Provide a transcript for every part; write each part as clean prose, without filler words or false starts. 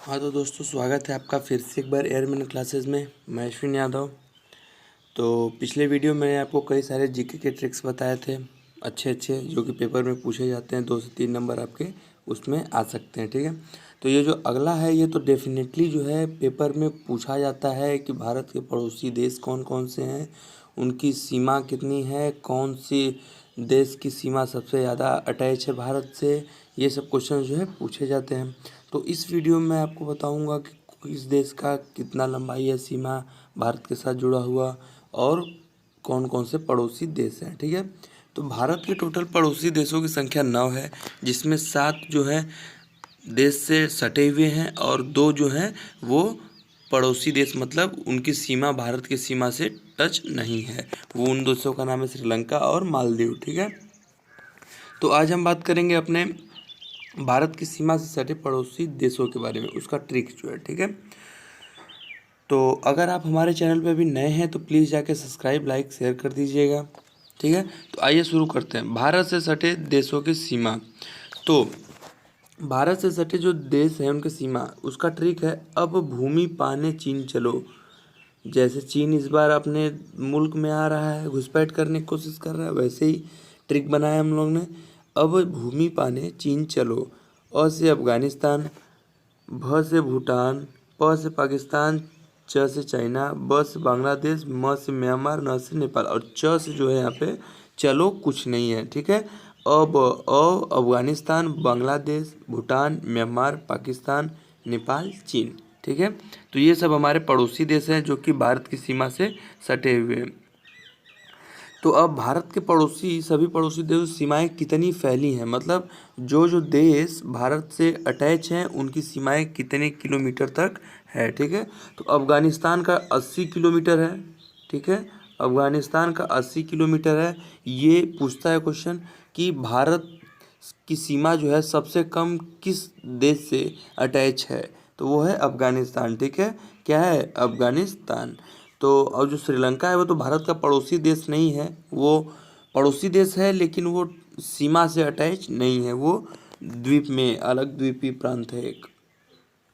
हाँ तो दोस्तों, स्वागत है आपका फिर से एक बार एयरमैन क्लासेस में। मैं अश्विन यादव। तो पिछले वीडियो में मैंने आपको कई सारे जीके के ट्रिक्स बताए थे, अच्छे अच्छे, जो कि पेपर में पूछे जाते हैं। 2 से 3 नंबर आपके उसमें आ सकते हैं, ठीक है। तो ये जो अगला है, ये तो डेफिनेटली जो है पेपर में पूछा जाता है कि भारत के पड़ोसी देश कौन कौन से हैं, उनकी सीमा कितनी है, कौन सी देश की सीमा सबसे ज़्यादा अटैच है भारत से। ये सब क्वेश्चन जो है पूछे जाते हैं। तो इस वीडियो में मैं आपको बताऊंगा कि इस देश का कितना लंबाई है सीमा भारत के साथ जुड़ा हुआ, और कौन कौन से पड़ोसी देश हैं, ठीक है। तो भारत के टोटल पड़ोसी देशों की संख्या 9 है, जिसमें 7 जो है देश से सटे हुए हैं और 2 जो हैं वो पड़ोसी देश, मतलब उनकी सीमा भारत की सीमा से टच नहीं है। वो उन देशों का नाम है श्रीलंका और मालदीव, ठीक है। तो आज हम बात करेंगे अपने भारत की सीमा से सटे पड़ोसी देशों के बारे में, उसका ट्रिक जो है, ठीक है। तो अगर आप हमारे चैनल पर अभी नए हैं तो प्लीज़ जाके सब्सक्राइब, लाइक, शेयर कर दीजिएगा, ठीक है। तो आइए शुरू करते हैं। भारत से सटे देशों की सीमा। तो भारत से सटे जो देश हैं उनकी सीमा, उसका ट्रिक है, अब भूमि पाने चीन चलो। जैसे चीन इस बार अपने मुल्क में आ रहा है, घुसपैठ करने की कोशिश कर रहा है, वैसे ही ट्रिक बनाया हम लोग ने। अब भूमि पाने चीन चलो। अ से अफगानिस्तान, भ से भूटान, प से पाकिस्तान, च से चाइना, ब से बांग्लादेश, म से म्यांमार, न से नेपाल, और च से जो है यहाँ पे चलो कुछ नहीं है, ठीक है। अब अफगानिस्तान, बांग्लादेश, भूटान, म्यांमार, पाकिस्तान, नेपाल, चीन, ठीक है। तो ये सब हमारे पड़ोसी देश हैं जो कि भारत की सीमा से सटे हुए हैं। तो अब भारत के पड़ोसी, सभी पड़ोसी देश सीमाएं कितनी फैली हैं, मतलब जो जो देश भारत से अटैच हैं उनकी सीमाएं कितने किलोमीटर तक है, ठीक है। तो अफगानिस्तान का 80 किलोमीटर है, ठीक है। अफगानिस्तान का 80 किलोमीटर है। ये पूछता है क्वेश्चन कि भारत की सीमा जो है सबसे कम किस देश से अटैच है, तो वो है अफगानिस्तान, ठीक है। क्या है? अफगानिस्तान। तो और जो श्रीलंका है वो तो भारत का पड़ोसी देश नहीं है, वो पड़ोसी देश है लेकिन वो सीमा से अटैच नहीं है, वो द्वीप में, अलग द्वीपीय प्रांत है एक।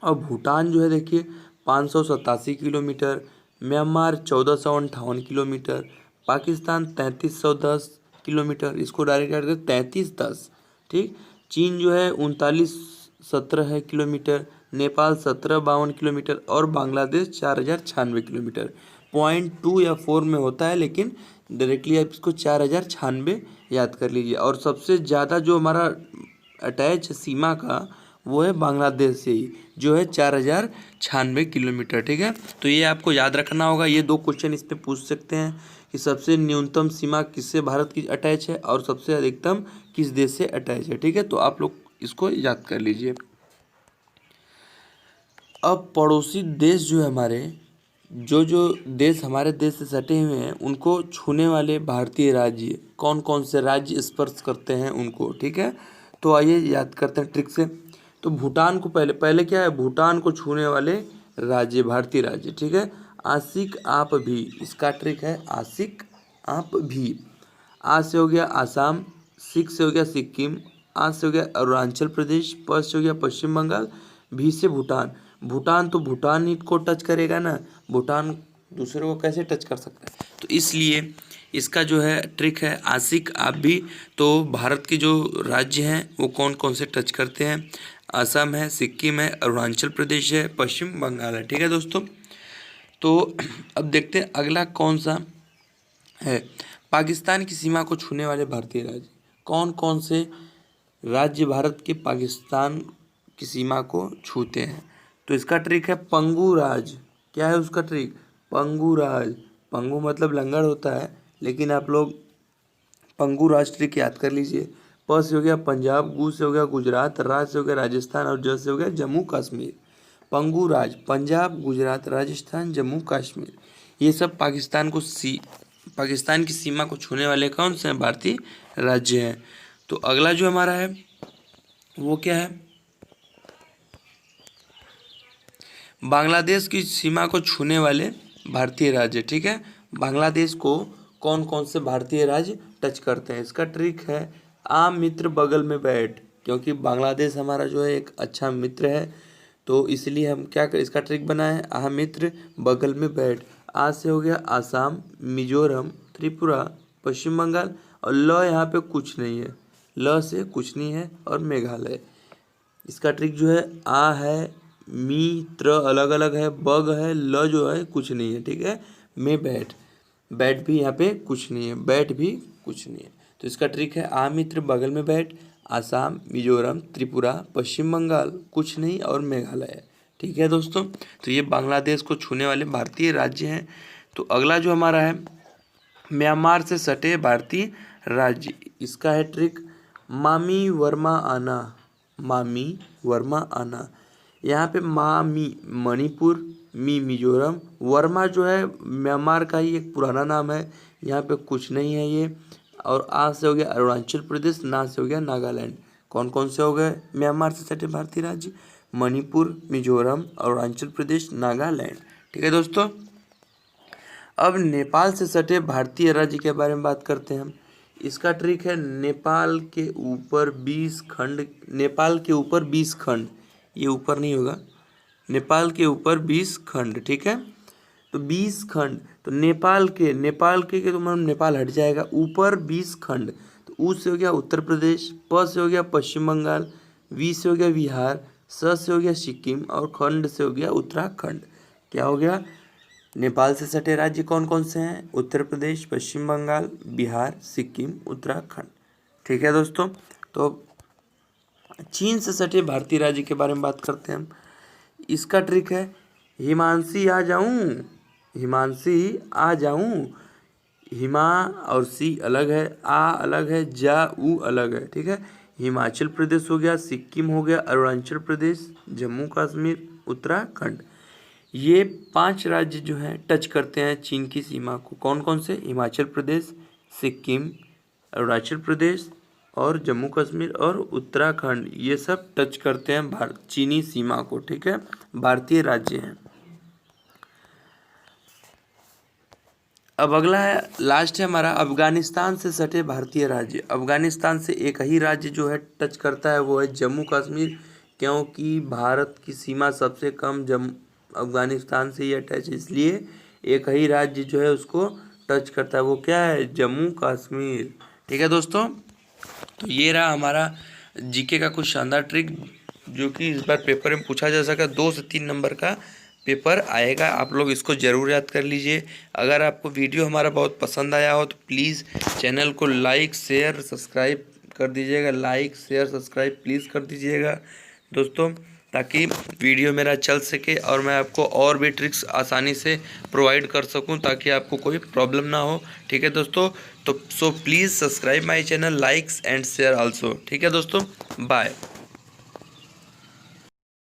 और भूटान जो है देखिए 587 kilometre, Myanmar 1458 kilometre, Pakistan 3310 kilometre, इसको डायरेक्ट ऐड कर 3310, ठीक। चीन जो है 3917 किलोमीटर, नेपाल 1752 किलोमीटर, और बांग्लादेश 4096 किलोमीटर। पॉइंट 2 या 4 में होता है, लेकिन डायरेक्टली आप इसको 4096 याद कर लीजिए। और सबसे ज़्यादा जो हमारा अटैच सीमा का, वो है बांग्लादेश से ही, जो है 4096 किलोमीटर, ठीक है। तो ये आपको याद रखना होगा। ये 2 क्वेश्चन इस पे पूछ सकते हैं कि सबसे न्यूनतम सीमा किससे भारत की अटैच है और सबसे अधिकतम किस देश से अटैच है, ठीक है। तो आप लोग इसको याद कर लीजिए। अब पड़ोसी देश जो है हमारे, जो जो देश हमारे देश से सटे हुए हैं, उनको छूने वाले भारतीय राज्य कौन कौन से राज्य स्पर्श करते हैं उनको, ठीक है। तो आइए याद करते हैं ट्रिक से। तो भूटान को पहले पहले क्या है, भूटान को छूने वाले राज्य, भारतीय राज्य, ठीक है। आशिक आप भी, इसका ट्रिक है आशिक आप भी। आ से हो गया आसाम, सिक से हो गया सिक्किम, आ से हो गया अरुणाचल प्रदेश, प से हो गया पश्चिम बंगाल, भी से भूटान। भूटान तो भूटान ही को टच करेगा ना, भूटान दूसरे को कैसे टच कर सकता है। तो इसलिए इसका जो है ट्रिक है आशिक आप भी। तो भारत के जो राज्य हैं वो कौन कौन से टच करते हैं, असम है, सिक्किम है, अरुणाचल प्रदेश है, पश्चिम बंगाल है, ठीक है दोस्तों। तो अब देखते हैं अगला कौन सा है। पाकिस्तान की सीमा को छूने वाले भारतीय राज्य कौन कौन से राज्य भारत के पाकिस्तान की सीमा को छूते हैं। तो इसका ट्रिक है पंगू राज। क्या है उसका ट्रिक? पंगू राज। पंगू मतलब लंगड़ होता है, लेकिन आप लोग पंगू राज ट्रिक याद कर लीजिए। प से हो गया पंजाब, गु से हो गया गुजरात, राज से हो गया राजस्थान, और ज से हो गया जम्मू कश्मीर। पंगू राज पंजाब, गुजरात, राजस्थान, जम्मू कश्मीर, ये सब पाकिस्तान की सीमा को छूने वाले कौन से हैं? भारतीय राज्य हैं। तो अगला जो हमारा है वो क्या है? बांग्लादेश की सीमा को छूने वाले भारतीय राज्य, ठीक है। बांग्लादेश को कौन कौन से भारतीय राज्य टच करते हैं? इसका ट्रिक है आ मित्र बगल में बैठ, क्योंकि बांग्लादेश हमारा जो है एक अच्छा मित्र है, तो इसलिए हम क्या कर इसका ट्रिक बनाए, आ मित्र बगल में बैठ। आ से हो गया आसाम, मिजोरम, त्रिपुरा, पश्चिम बंगाल, और ल यहाँ पे कुछ नहीं है, ल से कुछ नहीं है, और मेघालय। इसका ट्रिक जो है, आ है, मी त्र अलग अलग है, बग है, ल जो है कुछ नहीं है, ठीक है। में बैठ, बैठ भी यहाँ पे कुछ नहीं है, बैठ भी कुछ नहीं है। तो इसका ट्रिक है, आ मित्र बगल में बैठ, आसाम, मिजोरम, त्रिपुरा, पश्चिम बंगाल कुछ नहीं, और मेघालय। ठीक है दोस्तों, तो ये बांग्लादेश को छूने वाले भारतीय राज्य हैं। तो अगला जो हमारा है, म्यांमार से सटे भारतीय राज्य। इसका है ट्रिक, मामी वर्मा आना, मामी वर्मा आना। यहाँ पे मामी मणिपुर, मी मिजोरम, वर्मा जो है म्यांमार का ही एक पुराना नाम है, यहाँ पे कुछ नहीं है ये। और आ से हो गया अरुणाचल प्रदेश, ना से हो गया नागालैंड। कौन कौन से हो गए म्यांमार से सटे भारतीय राज्य? मणिपुर, मिजोरम, अरुणाचल प्रदेश, नागालैंड। ठीक है दोस्तों, अब नेपाल से सटे भारतीय राज्य के बारे में बात करते हैं हम। इसका ट्रिक है, नेपाल के ऊपर 20 खंड, नेपाल के ऊपर 20 खंड, ये ऊपर नहीं होगा, नेपाल के ऊपर 20 खंड। ठीक है, तो 20 खंड, तो नेपाल के तो मतलब नेपाल हट जाएगा, ऊपर 20 खंड। तो ऊ से हो गया उत्तर प्रदेश, प से हो गया पश्चिम बंगाल, वी से हो गया बिहार, स से हो गया सिक्किम, और खंड से हो गया उत्तराखंड। क्या हो गया? नेपाल से सटे राज्य कौन कौन से हैं? उत्तर प्रदेश, पश्चिम बंगाल, बिहार, सिक्किम, उत्तराखंड। ठीक है दोस्तों, तो चीन से सटे भारतीय राज्य के बारे में बात करते हैं हम। इसका ट्रिक है, हिमांशी आ जाऊं, हिमांशी आ जाऊं। हिमा और सी अलग है, आ अलग है, जा ऊ अलग है। ठीक है, हिमाचल प्रदेश हो गया, सिक्किम हो गया, अरुणाचल प्रदेश, जम्मू कश्मीर, उत्तराखंड। ये 5 राज्य जो हैं टच करते हैं चीन की सीमा को। कौन कौन से? हिमाचल प्रदेश, सिक्किम, अरुणाचल प्रदेश और जम्मू कश्मीर और उत्तराखंड, ये सब टच करते हैं चीनी सीमा को। ठीक है, भारतीय राज्य हैं। अब अगला है, लास्ट है हमारा, अफगानिस्तान से सटे भारतीय राज्य। अफगानिस्तान से एक ही राज्य जो है टच करता है, वो है जम्मू कश्मीर, क्योंकि भारत की सीमा सबसे कम अफगानिस्तान से ही अटैच है, इसलिए एक ही राज्य जो है उसको टच करता है, वो क्या है? जम्मू कश्मीर। ठीक है दोस्तों, तो ये रहा हमारा जीके का कुछ शानदार ट्रिक, जो कि इस बार पेपर में पूछा जा सका। 2 से 3 नंबर का पेपर आएगा, आप लोग इसको ज़रूर याद कर लीजिए। अगर आपको वीडियो हमारा बहुत पसंद आया हो तो प्लीज़ चैनल को लाइक शेयर सब्सक्राइब कर दीजिएगा, लाइक शेयर सब्सक्राइब प्लीज़ कर दीजिएगा दोस्तों, ताकि वीडियो मेरा चल सके और मैं आपको और भी ट्रिक्स आसानी से प्रोवाइड कर सकूं, ताकि आपको कोई प्रॉब्लम ना हो। ठीक है दोस्तों, तो so please subscribe my channel, likes and share also. ठीक है दोस्तों, बाय।